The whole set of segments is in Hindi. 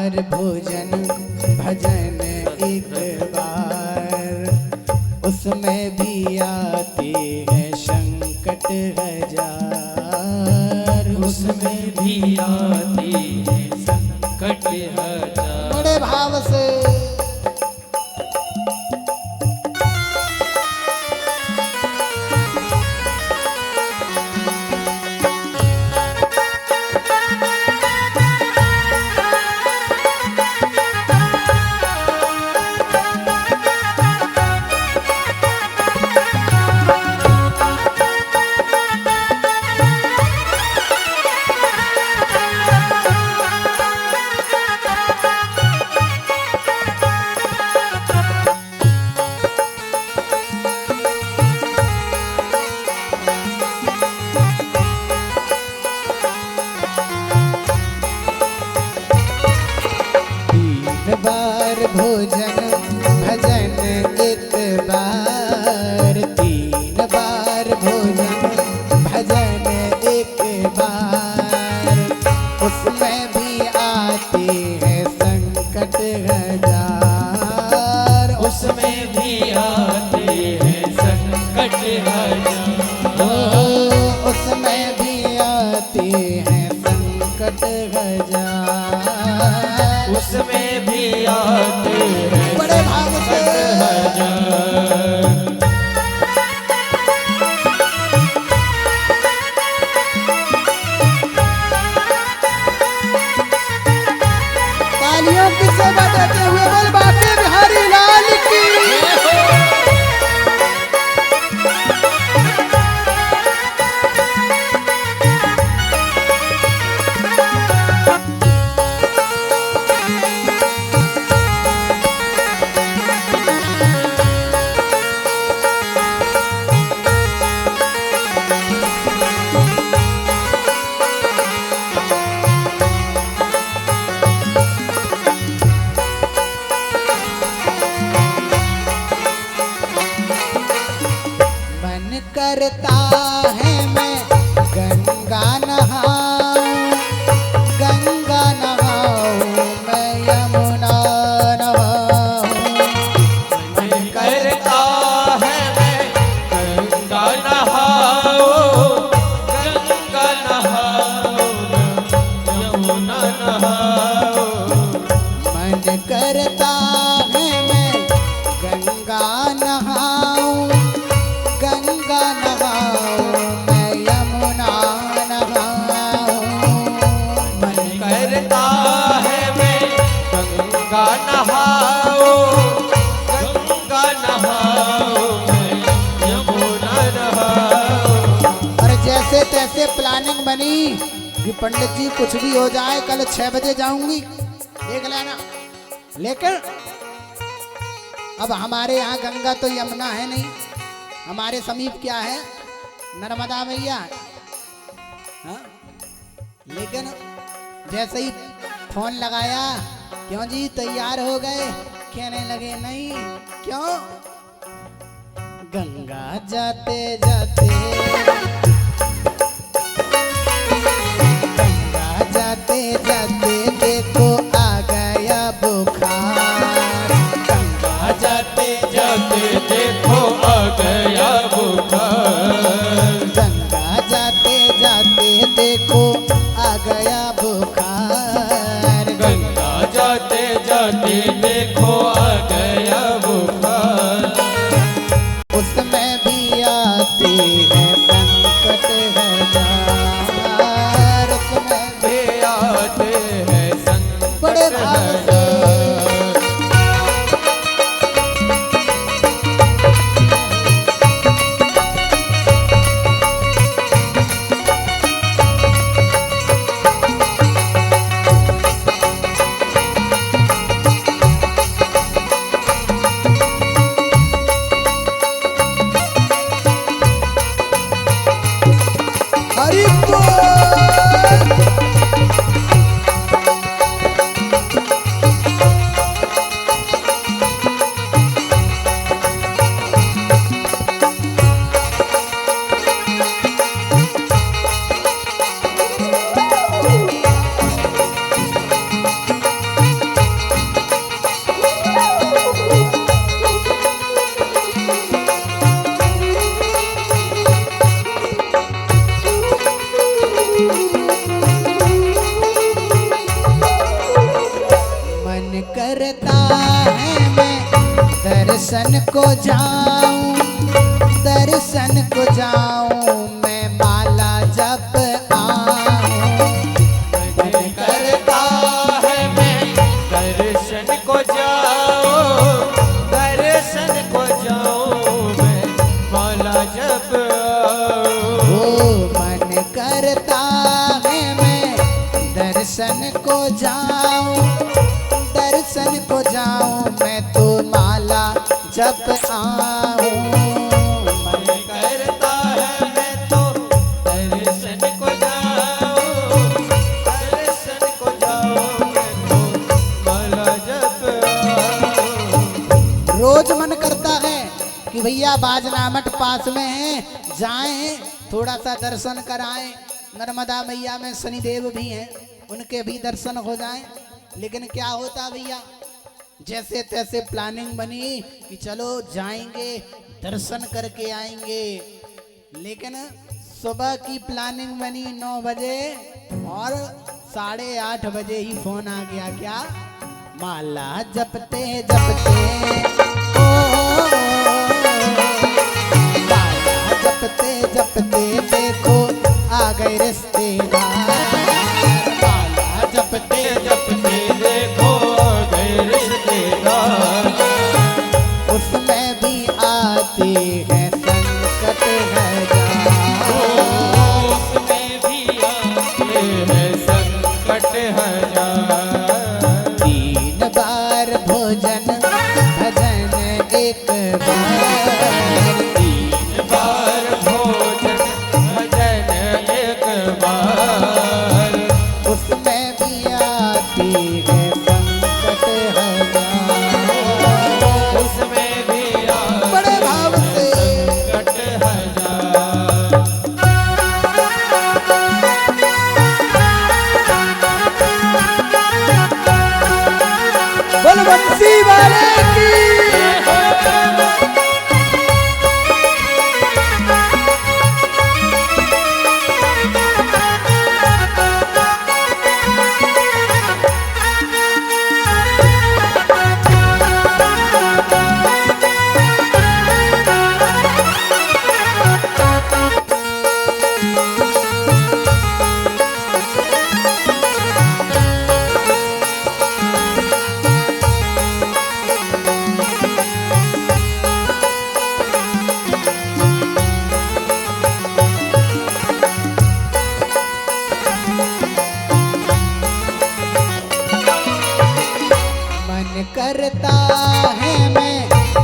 बार भोजन भजन एक बार, उसमें भी आते हैं संकट हजार, उसमें भी आते हैं संकट हजार। बड़े भाव से बार भोजन भजन एक बार, 3 बार भोजन भजन एक बार, उसमें भी आते हैं संकट हजार, उसमें भी आते हैं संकट हजार। उसमें भी आते हैं संकट हजार, उसमें भी आते हैं बड़े भाव से हजार। तालियों की सेवा देते हुए बोल बाके बिहारी लाल की। करता है मैं गंगा नहाऊं, गंगा नहाऊं मैं यमुना नहाऊं, मन करता है मैं गंगा नहाऊं, गंगा नहाऊं यमुना नहाऊं। मन करता है मैं गंगा नहाऊं, गंगा नहाऊं मैं यमुना नहाऊं, मन करता है मैं गंगा नहाऊं, गंगा नहाऊं मैं यमुना नहाऊं। और जैसे तैसे प्लानिंग बनी कि पंडित जी कुछ भी हो जाए कल 6 बजे जाऊंगी, देख लेना। लेकिन अब हमारे यहाँ गंगा तो यमुना है नहीं, हमारे समीप क्या है, नर्मदा मैया। हाँ? लेकिन जैसे ही फोन लगाया, क्यों जी तैयार हो गए, कहने लगे नहीं। क्यों? गंगा जाते जाते, गंगा जाते जाते देखो आ गया बुखार, गंगा जाते जाते देखो आ गया बुखार, गंगा जाते जाते देखो आ गया बुखार, गंगा जाते जाते देखो आ गया बुखार। उसमें भी आते हैं संकट हजार, उसमें भी आते हैं बड़े संकट भाव से हजार। हरि बोल। मन करता है मैं दर्शन को जाऊं, दर्शन को जाऊं मैं माला जप आऊं। मन करता है मैं दर्शन को जाऊं, दर्शन को जाऊं मैं माला जप आऊं। ओ मन करता है मैं दर्शन को जाऊं, दर्शन को जाऊं मैं तो माला जप आऊं। मन करता है मैं तो दर्शन को जाऊं, दर्शन को जाऊं मैं तो माला जप आऊं। रोज मन करता है कि भैया बाजना मठ पास में है, जाएं थोड़ा सा दर्शन कराएं। नर्मदा मैया में शनिदेव भी हैं, उनके भी दर्शन हो जाएं। लेकिन क्या होता भैया, जैसे तैसे प्लानिंग बनी कि चलो जाएंगे दर्शन करके आएंगे, लेकिन सुबह की प्लानिंग बनी 9 बजे और 8:30 बजे ही फोन आ गया। क्या? माला जपते जपते माला जपते जपते देखो आ गए रिश्तेदार। माला जपते जपते देखो गए रिश्तेदार। उसमें भी आते हैं संकट हजार, उसमें भी आते हैं संकट हजार। 3 बार भोजन भजन एक बार, 3 बार भोजन भजन एक बार। उसमें भी आते हैं संकट हजार। उसमें भी आते बड़े भाव से संकट हजार। बोल बंसी वाले की। मन करता है मैं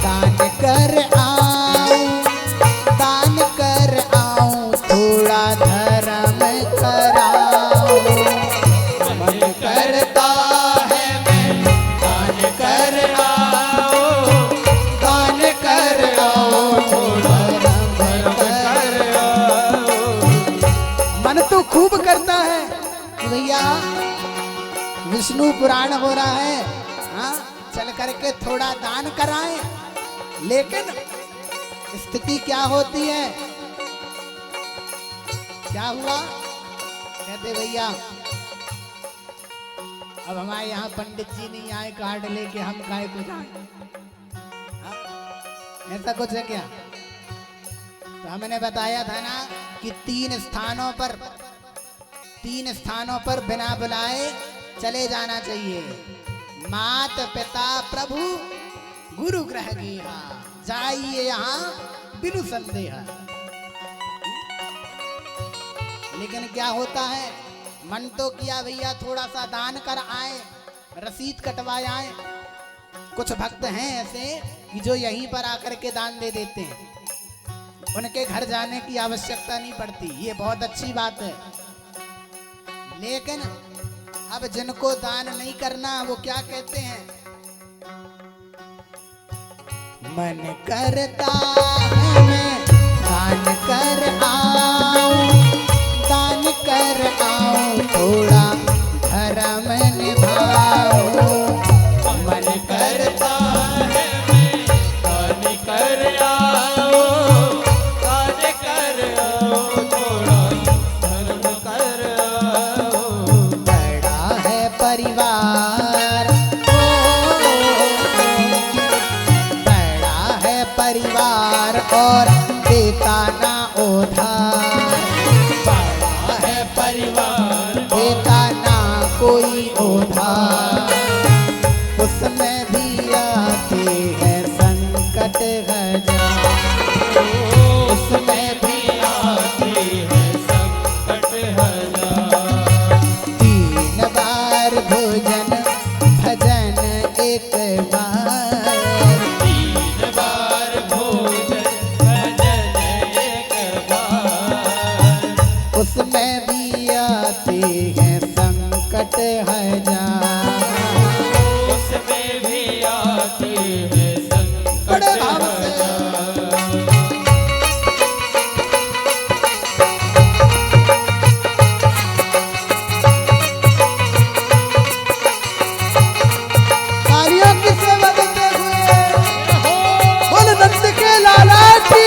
दान कर आऊं, दान कर आऊं थोड़ा धर्म कराऊं। मन करता है मैं दान कर आऊं, दान कर आऊं थोड़ा धर्म कराऊं। मन तो खूब करता है कि भैया विष्णु पुराण हो रहा है, हाँ चल करके थोड़ा दान कराएं। लेकिन स्थिति क्या होती है? क्या हुआ? कहते भैया अब हमारे यहाँ पंडित जी नहीं आए कार्ड लेके, हम काहे को जाएं? हाँ? ऐसा कुछ है क्या? तो हमने बताया था ना कि 3 स्थानों पर बिना बुलाए चले जाना चाहिए। मात पिता प्रभु गुरु ग्रह गीहा, जाइए यहाँ बिनु संदेह। लेकिन क्या होता है, मन तो किया भैया थोड़ा सा दान कर आए, रसीद कटवाए आए। कुछ भक्त हैं ऐसे कि जो यहीं पर आकर के दान दे देते हैं, उनके घर जाने की आवश्यकता नहीं पड़ती, ये बहुत अच्छी बात है। लेकिन अब जिनको दान नहीं करना वो क्या कहते हैं? मन करता है मैं दान कर आऊं, दान कर आऊं थोड़ा धर्म निभाऊं। मन करता है मैं दान कर आऊं, दान कर आऊं थोड़ा धर्म कर आऊं। बड़ा है परिवार, ओ और देता ना उधार, बड़ा है परिवार देता ना कोई उधार, उसमें भी आते हैं संकट हजार, उसमें भी आते हैं संकट हजार। 3 बार भोजन भजन एक बार, 3 बार भोजन भजन एक बार, उसमें भी आते हैं संकट हजार। उसमें भी आते हैं संकट बड़े भाव से। हजार। तालियों की सेवा देते हुए बोल नंद के लाला की।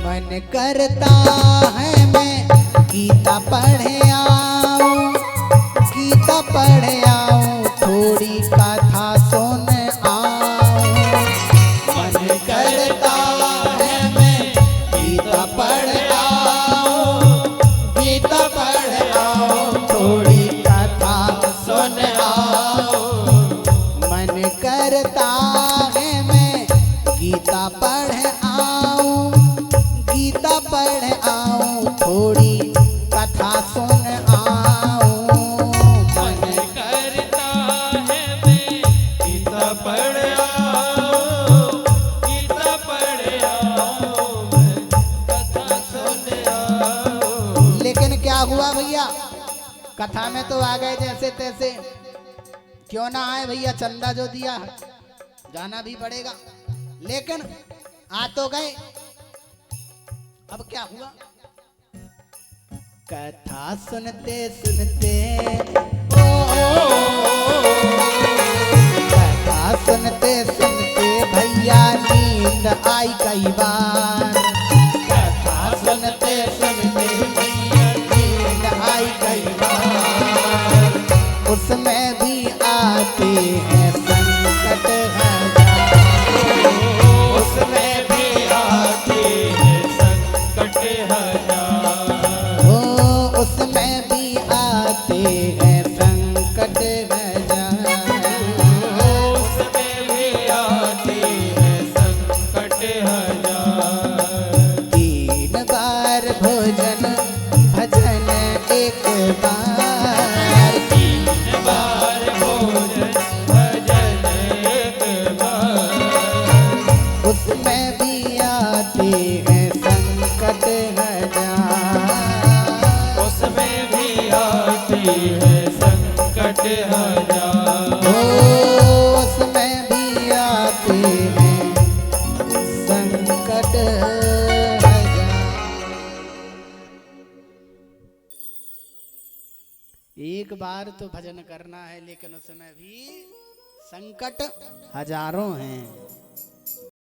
मन करता है मैं गीता पढ़े आऊं, गीता पढ़े आऊं, थोड़ी कथा सुन आऊं। मन करता है मैं गीता पढ़ आऊं, गीता पढ़ आऊं, थोड़ी कथा सुन आऊं। मन करता है मैं गीता पढ़ आऊं, गीता पढ़ आऊं, थोड़ी कथा सुन आऊं। मन करता है मैं गीता पढ़ आऊं, गीता पढ़ आऊं, मैं कथा सुन आऊं। लेकिन क्या हुआ भैया, कथा में तो आ गए जैसे तैसे, क्यों ना आए भैया, चंदा जो दिया जाना भी पड़ेगा। लेकिन आ तो गए, अब क्या हुआ, कथा सुनते सुनते कथा सुनते सुनते भैया नींद आई कई बार, कथा सुनते सुनते भैया नींद आई कई बार, उसमें भी आते हैं संकट हजार, उसमें भी आते हैं संकट हजार। ओ उसमें भी आते हैं संकट हजार। उसमें भी आते हैं संकट हजार। 3 बार भोजन भजन एक बार, 3 बार भोजन भजन एक बार, उसमें भी आते हैं संकट हजार। उसमें भी आते हैं संकट हजार। ओ उसमें भी आते हैं संकट हजार। एक बार तो भजन करना है, लेकिन उसमें भी संकट हजारों हैं।